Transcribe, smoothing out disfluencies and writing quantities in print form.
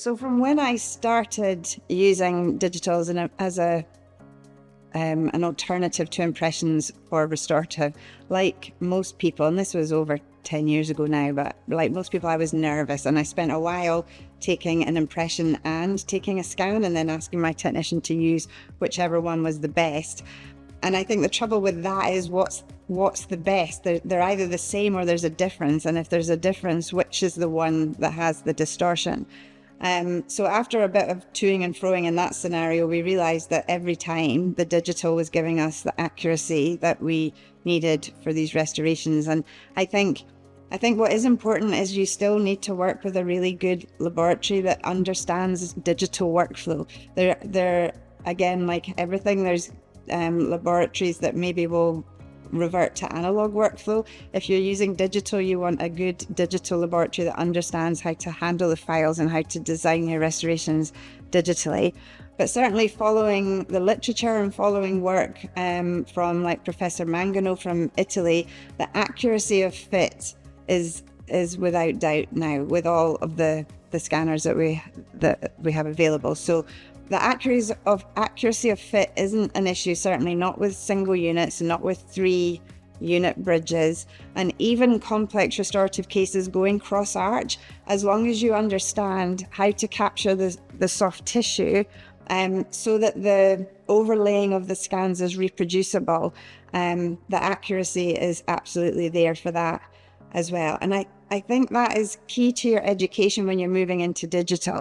So from when I started using digital as an alternative to impressions for restorative, like most people, and this was over 10 years ago now, but like most people, I was nervous, and I spent a while taking an impression and taking a scan, and then asking my technician to use whichever one was the best. And I think the trouble with that is what's the best? They're either the same or there's a difference. And if there's a difference, which is the one that has the distortion? So after a bit of toing and froing in that scenario, we realized that every time the digital was giving us the accuracy that we needed for these restorations. And I think what is important is you still need to work with a really good laboratory that understands digital workflow. They're again, like everything, there's laboratories that maybe will revert to analog workflow. If you're using digital, you want a good digital laboratory that understands how to handle the files and how to design your restorations digitally. But certainly following the literature and following work from like Professor Mangano from Italy, the accuracy of fit is without doubt now with all of the scanners that we have available. So the accuracy of fit isn't an issue, certainly not with single units, not with 3-unit bridges, and even complex restorative cases going cross-arch, as long as you understand how to capture the soft tissue so that the overlaying of the scans is reproducible. The accuracy is absolutely there for that as well. And I think that is key to your education when you're moving into digital.